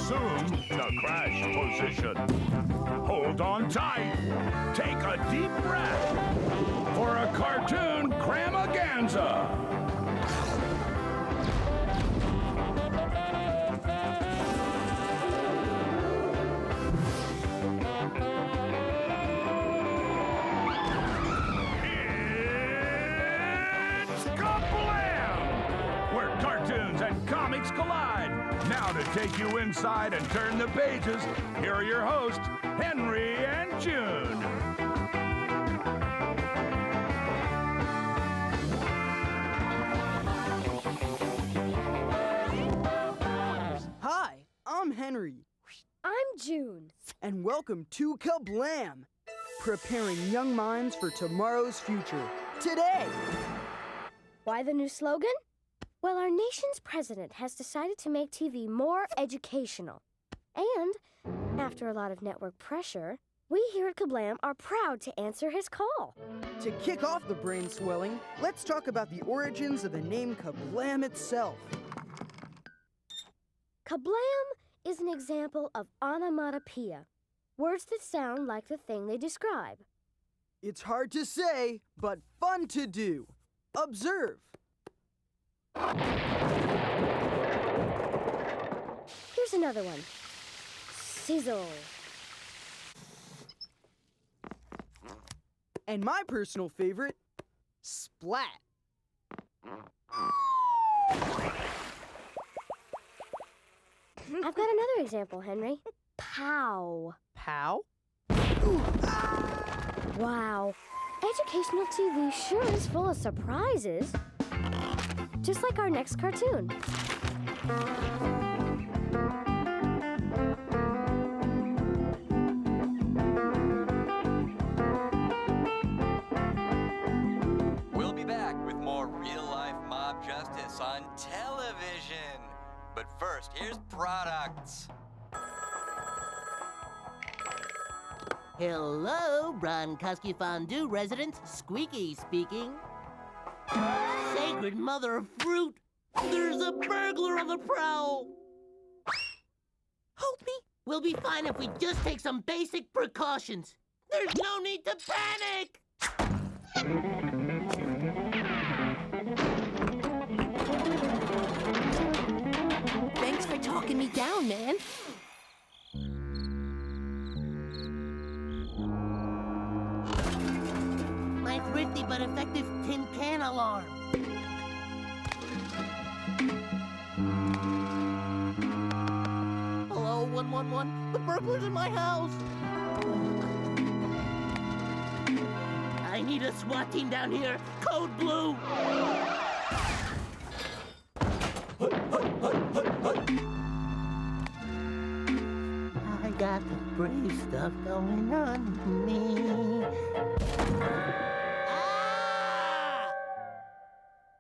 assume the crash position. Hold on tight. Take a deep breath for a cartoon cramaganza. It's KaBlam! Where cartoons and comics collide. Now to take you inside and turn the pages, here are your hosts, Henry and June. Hi, I'm Henry. I'm June. And welcome to KaBlam, preparing young minds for tomorrow's future, today. Why the new slogan? Well, our nation's president has decided to make TV more educational. And, after a lot of network pressure, we here at KaBlam are proud to answer his call. To kick off the brain swelling, let's talk about the origins of the name KaBlam itself. KaBlam is an example of onomatopoeia, words that sound like the thing they describe. It's hard to say, but fun to do. Observe. Here's another one. Sizzle. And my personal favorite, splat. I've got another example, Henry. Pow. Pow? Wow. Educational TV sure is full of surprises. Just like our next cartoon. We'll be back with more real-life mob justice on television. But first, here's products. Hello, Sniz Fondue residents. Squeaky speaking. Sacred mother of fruit! There's a burglar on the prowl! Help me! We'll be fine if we just take some basic precautions. There's no need to panic! Thanks for talking me down, man. My thrifty but effective tin can alarm. Hello, 111. The burglar's in my house. I need a SWAT team down here. Code Blue. I got the brave stuff going on me.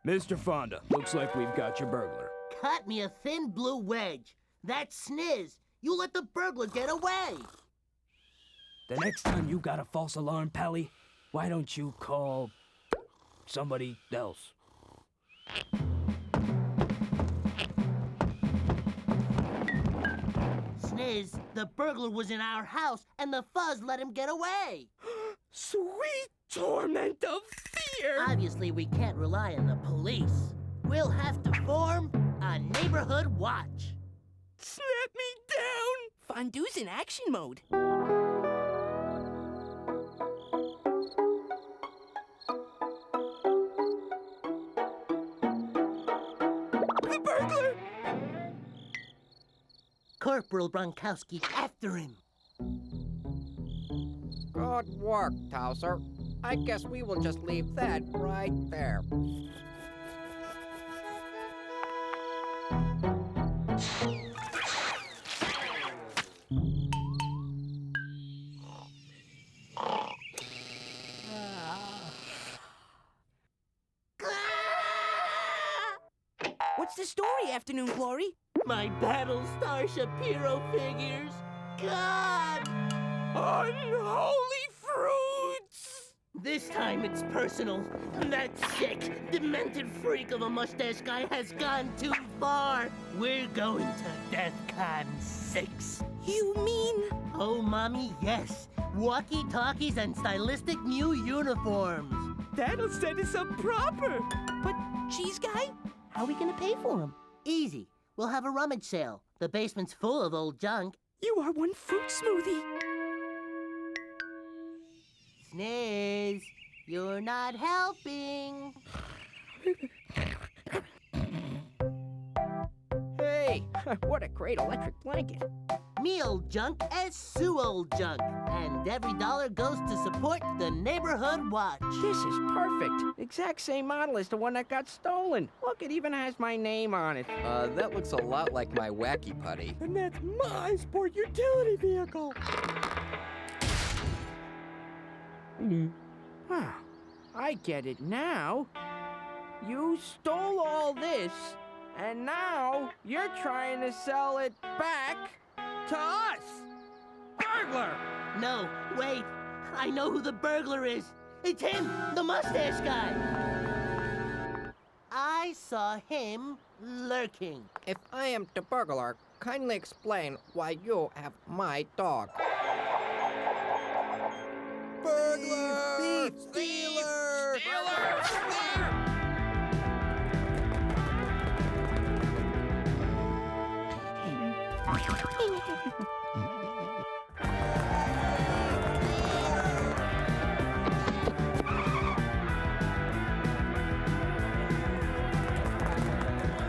Mr. Fonda, looks like we've got your burglar. Cut me a thin blue wedge. That's Sniz. You let the burglar get away. The next time you got a false alarm, Pally, why don't you call somebody else? Sniz, the burglar was in our house and the fuzz let him get away. Sweet torment of fear! Obviously, we can't rely on the police. We'll have to form a neighborhood watch. Snap me down! Fondue's in action mode. The burglar! Corporal Bronkowski, after him. Good work, Towser. I guess we will just leave that right there. What's the story, Afternoon Glory? My Battlestar Shapiro figures. God! Unholy fruits! This time it's personal. That sick, demented freak of a mustache guy has gone too far. We're going to DEFCON 6. You mean? Oh, Mommy, yes. Walkie-talkies and stylistic new uniforms. That'll set us up proper. But, cheese guy? How are we gonna pay for him? Easy. We'll have a rummage sale. The basement's full of old junk. You are one fruit smoothie. Sniz, you're not helping. Hey, what a great electric blanket. Me old junk as Sue old junk. And every dollar goes to support the neighborhood watch. This is perfect. Exact same model as the one that got stolen. Look, it even has my name on it. That looks a lot like my wacky putty. And that's my sport utility vehicle. I get it now. You stole all this, and now you're trying to sell it back to us. Burglar! No, wait. I know who the burglar is. It's him, the mustache guy. I saw him lurking. If I am the burglar, kindly explain why you have my dog. Burglar! Stealer!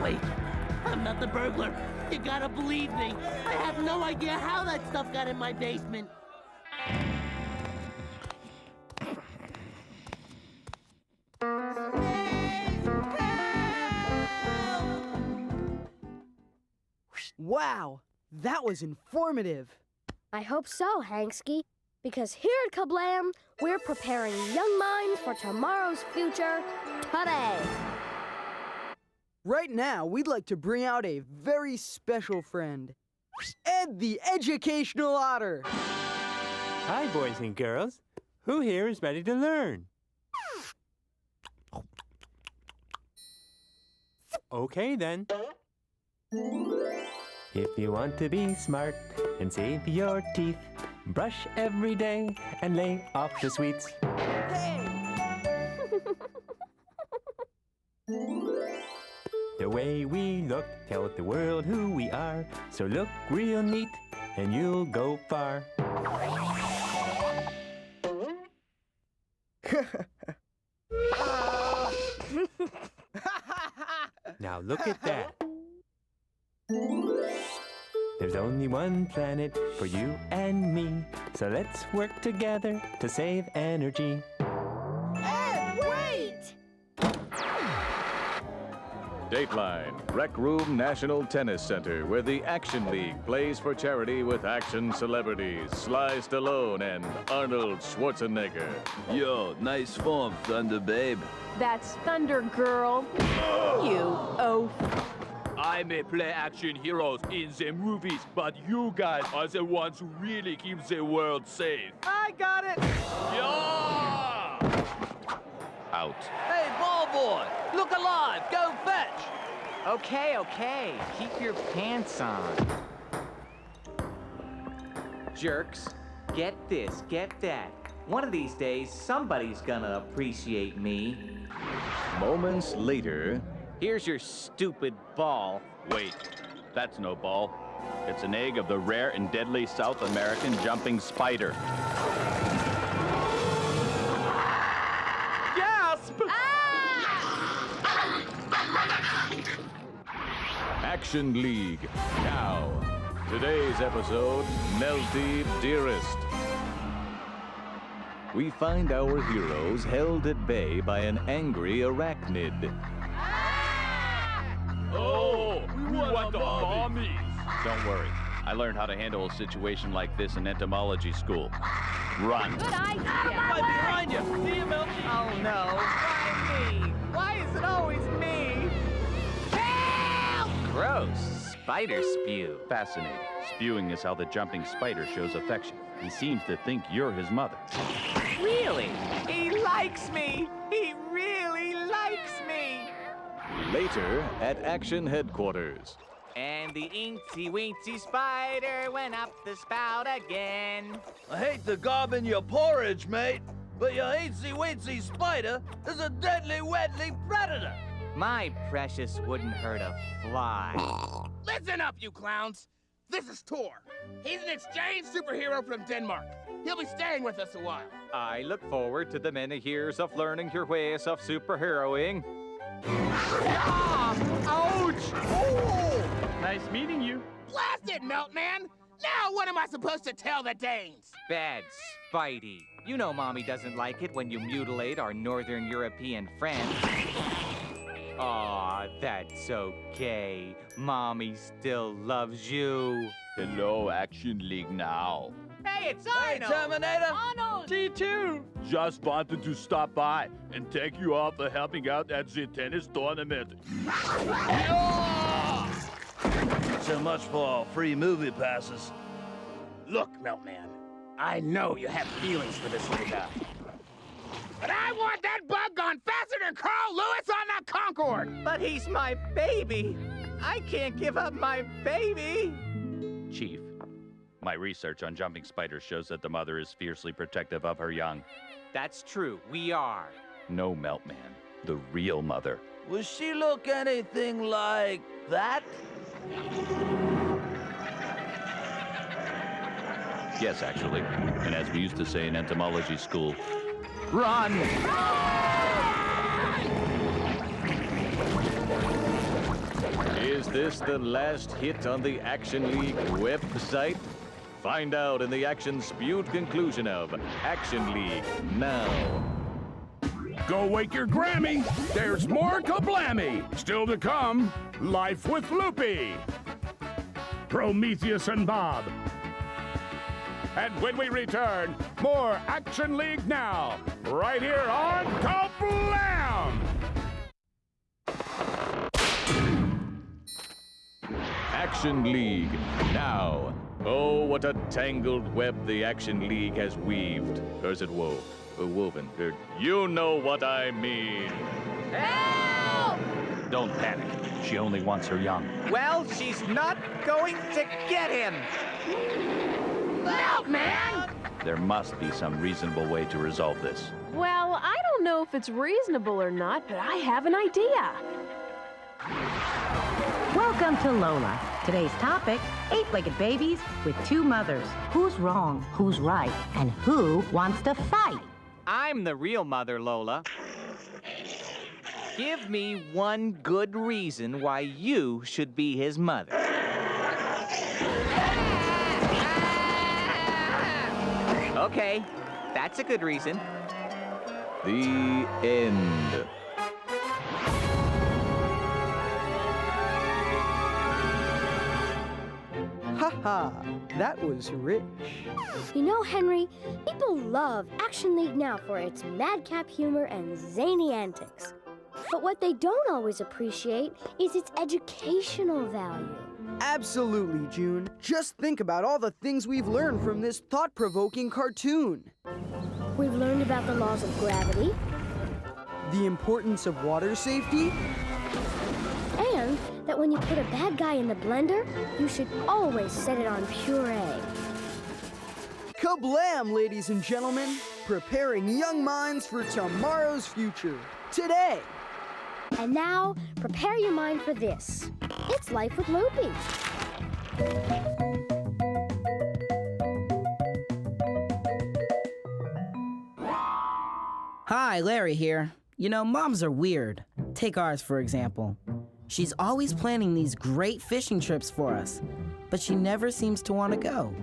Wait, I'm not the burglar. You gotta believe me. I have no idea how that stuff got in my basement. Wow, that was informative. I hope so, Hanksky, because here at KaBlam, we're preparing young minds for tomorrow's future today. Right now, we'd like to bring out a very special friend, Ed the Educational Otter. Hi, boys and girls. Who here is ready to learn? Okay, then. If you want to be smart and save your teeth, brush every day and lay off the sweets. The way we look tells the world who we are, so look real neat and you'll go far. Now look at that. There's only one planet for you and me, so let's work together to save energy. Ed, wait! Dateline, Rec Room National Tennis Center, where the Action League plays for charity with action celebrities Sly Stallone and Arnold Schwarzenegger. Yo, nice form, Thunder Babe. That's Thunder Girl. You oaf. I may play action heroes in the movies, but you guys are the ones who really keep the world safe. I got it. Yeah! Out. Hey, ball boy, look alive. Go fetch. Okay. Keep your pants on. Jerks, get this, get that. One of these days, somebody's gonna appreciate me. Moments later... Here's your stupid ball. Wait, that's no ball. It's an egg of the rare and deadly South American jumping spider. Gasp! Action League, now. Today's episode, Melty Dearest. We find our heroes held at bay by an angry arachnid. Oh, we want the mommies. Don't worry. I learned how to handle a situation like this in entomology school. Run. Good idea. Right behind you. See you, Melty. Oh, no. Why me? Why is it always me? Help! Gross. Spider spew. Fascinating. Spewing is how the jumping spider shows affection. He seems to think you're his mother. Really? He likes me! He really likes me! Later, at Action Headquarters. And the eensy-weensy spider went up the spout again. I hate the gob in your porridge, mate, but your eensy-weensy spider is a deadly wetly predator. My precious wouldn't hurt a fly. Listen up, you clowns. This is Tor. He's an exchange superhero from Denmark. He'll be staying with us a while. I look forward to the many years of learning your ways of superheroing. Ah! Ouch! Oh! Nice meeting you. Blast it, Meltman! Now what am I supposed to tell the Danes? Bad Spidey. You know Mommy doesn't like it when you mutilate our Northern European friends. Aw, that's okay. Mommy still loves you. Hello, Action League now. Hey, it's Hey, Terminator! Arnold! T2! Just wanted to stop by and thank you all for helping out at the tennis tournament. So much for free movie passes. Look, Meltman, I know you have feelings for this little guy. But I want that bug gone faster than Carl Lewis on the Concorde! But he's my baby. I can't give up my baby. Chief, my research on jumping spiders shows that the mother is fiercely protective of her young. That's true, we are. No, Meltman, the real mother. Will she look anything like that? Yes, actually. And as we used to say in entomology school, run! Is this the last hit on the Action League website? Find out in the Action Spewed conclusion of Action League now. Go wake your Grammy. There's more KaBlammy. Still to come, Life with Loopy. Prometheus and Bob. And when we return, more Action League now, right here on KaBlam! Action League now. Oh, what a tangled web the Action League has weaved. Or is it wove? Or woven? You know what I mean. Help! Don't panic. She only wants her young. Well, she's not going to get him. Meltman! There must be some reasonable way to resolve this. Well, I don't know if it's reasonable or not, but I have an idea. Welcome to Lola. Today's topic, 8-legged babies with 2 mothers. Who's wrong, who's right, and who wants to fight? I'm the real mother, Lola. Give me one good reason why you should be his mother. Okay, that's a good reason. The end. Ha, that was rich. You know, Henry, people love Action League Now for its madcap humor and zany antics. But what they don't always appreciate is its educational value. Absolutely, June. Just think about all the things we've learned from this thought-provoking cartoon. We've learned about the laws of gravity, the importance of water safety, and that when you put a bad guy in the blender, you should always set it on puree. KaBlam, ladies and gentlemen, preparing young minds for tomorrow's future, today. And now, prepare your mind for this. It's Life with Loopy. Hi, Larry here. You know, moms are weird. Take ours, for example. She's always planning these great fishing trips for us, but she never seems to want to go.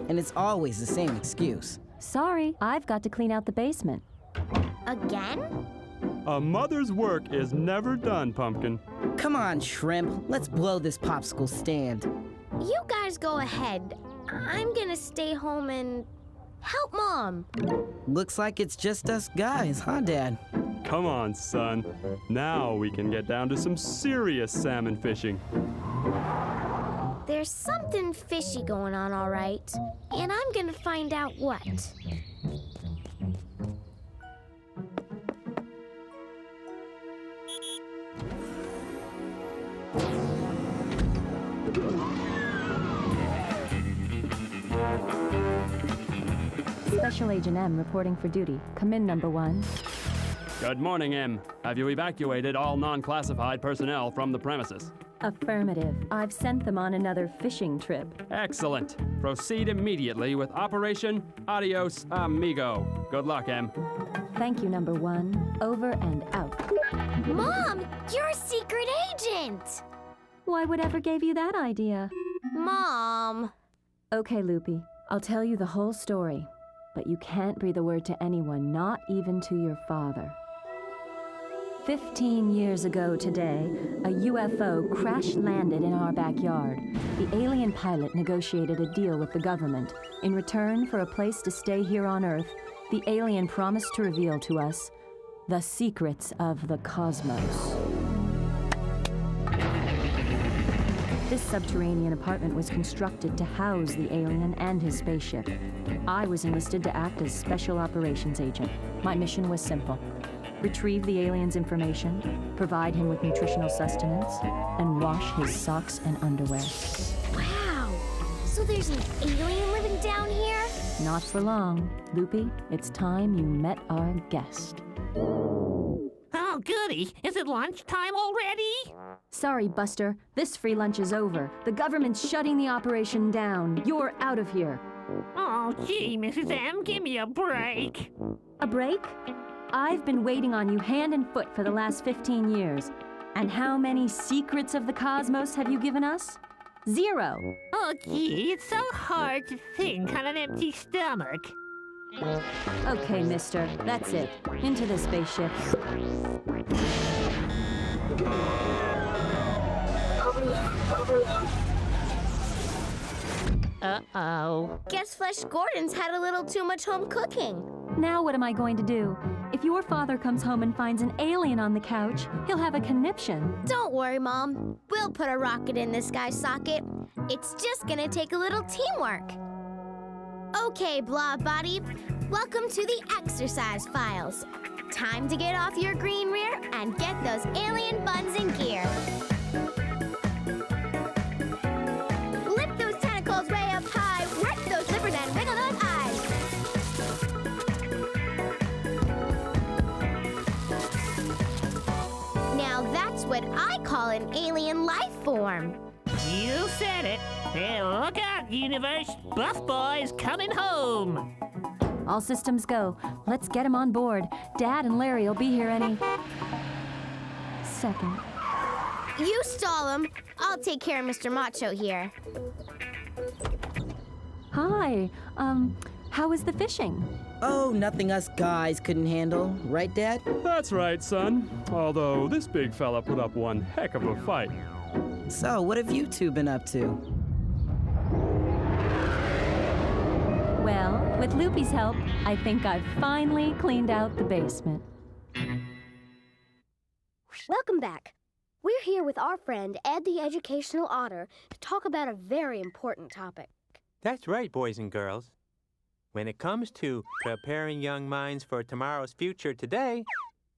And it's always the same excuse. Sorry, I've got to clean out the basement. Again? A mother's work is never done, Pumpkin. Come on, Shrimp. Let's blow this popsicle stand. You guys go ahead. I'm gonna stay home and help Mom. Looks like it's just us guys, huh, Dad? Come on, son. Now we can get down to some serious salmon fishing. There's something fishy going on, all right. And I'm gonna find out what. Special Agent M reporting for duty. Come in, number 1. Good morning, M. Have you evacuated all non-classified personnel from the premises? Affirmative. I've sent them on another fishing trip. Excellent. Proceed immediately with Operation Adios Amigo. Good luck, M. Thank you, number 1. Over and out. Mom, you're a secret agent! Why, whatever gave you that idea? Mom. Okay, Loopy. I'll tell you the whole story. But you can't breathe a word to anyone, not even to your father. 15 years ago today, a UFO crash-landed in our backyard. The alien pilot negotiated a deal with the government. In return for a place to stay here on Earth, the alien promised to reveal to us the secrets of the cosmos. This subterranean apartment was constructed to house the alien and his spaceship. I was enlisted to act as Special Operations Agent. My mission was simple: retrieve the alien's information, provide him with nutritional sustenance, and wash his socks and underwear. Wow! So there's an alien living down here? Not for long. Loopy, it's time you met our guest. Oh, goody. Is it lunchtime already? Sorry, Buster. This free lunch is over. The government's shutting the operation down. You're out of here. Oh, gee, Mrs. M, give me a break. A break? I've been waiting on you hand and foot for the last 15 years. And how many secrets of the cosmos have you given us? 0. Oh, gee, it's so hard to think on an empty stomach. Okay, mister. That's it. Into the spaceship. Uh-oh. Guess Flesh Gordon's had a little too much home cooking. Now what am I going to do? If your father comes home and finds an alien on the couch, he'll have a conniption. Don't worry, Mom. We'll put a rocket in this guy's socket. It's just gonna take a little teamwork. Okay, Blob Body. Welcome to the exercise files. Time to get off your green rear and get those alien buns in gear. Lift those tentacles way up high. Rip those zippers and wiggle those eyes. Now that's what I call an alien life form. You said it. Hey, look out, universe. Buff Boy's coming home. All systems go. Let's get him on board. Dad and Larry will be here any second. You stall him. I'll take care of Mr. Macho here. Hi. How was the fishing? Oh, nothing us guys couldn't handle. Right, Dad? That's right, son. Although this big fella put up one heck of a fight. So, what have you two been up to? Well, with Loopy's help, I think I've finally cleaned out the basement. Welcome back. We're here with our friend Ed the Educational Otter to talk about a very important topic. That's right, boys and girls. When it comes to preparing young minds for tomorrow's future today,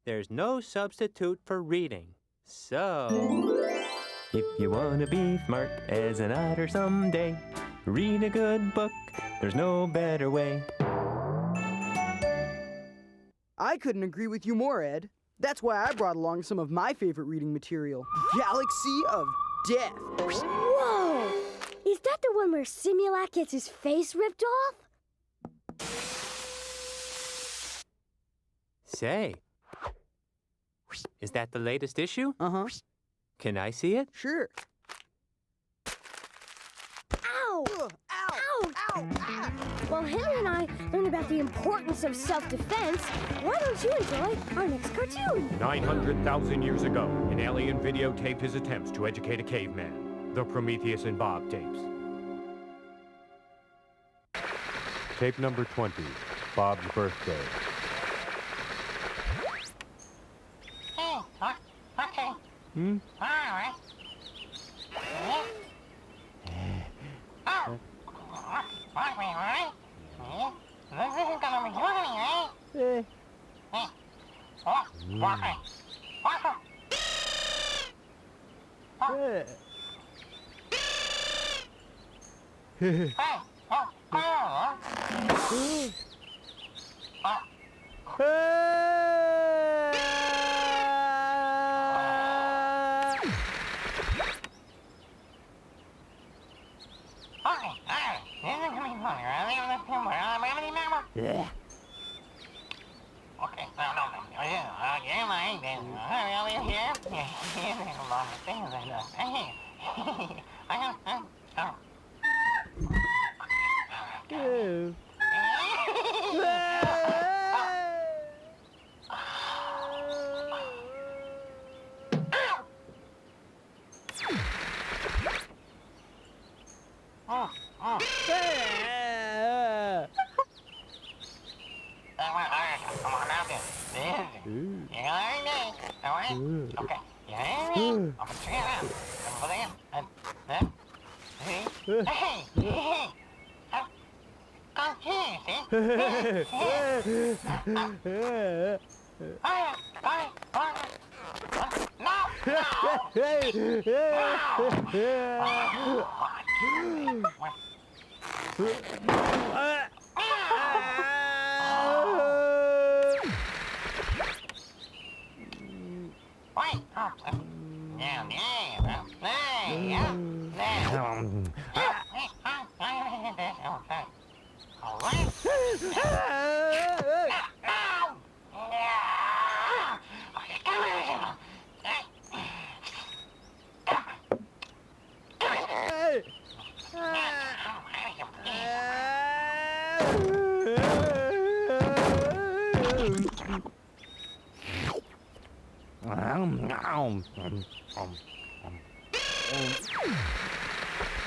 there's no substitute for reading. So, if you want to be smart as an otter someday, read a good book. There's no better way. I couldn't agree with you more, Ed. That's why I brought along some of my favorite reading material, Galaxy of Death. Whoa! Is that the one where Simulac gets his face ripped off? Say, is that the latest issue? Uh-huh. Can I see it? Sure. Ow! Ow! Ow! Ow! While Henry and I learn about the importance of self-defense, why don't you enjoy our next cartoon? 900,000 years ago, an alien videotaped his attempts to educate a caveman. The Prometheus and Bob tapes. Tape number 20, Bob's birthday. Okay. Hmm? All right. Oh. This isn't gonna be good anyway.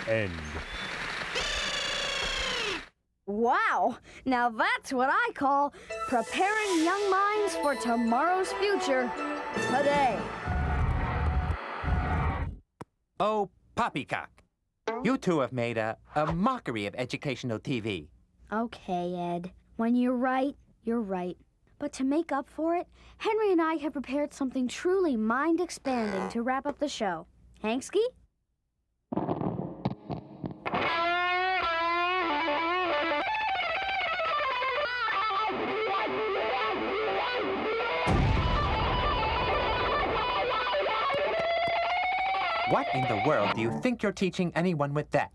End. Wow, now that's what I call preparing young minds for tomorrow's future today. Oh, poppycock. You two have made a mockery of educational TV. Okay, Ed. When you're right, you're right. But to make up for it, Henry and I have prepared something truly mind-expanding to wrap up the show. Hanksky? What in the world do you think you're teaching anyone with that?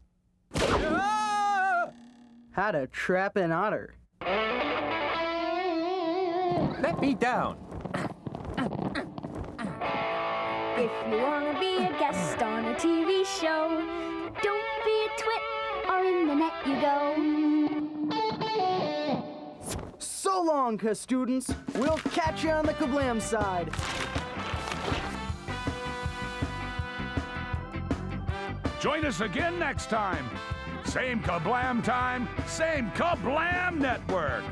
How to trap an otter. Let me down. If you want to be a guest on a TV show, don't be a twit or in the net you go. So long, students. We'll catch you on the KaBlam side. Join us again next time. Same KaBlam time, same KaBlam network.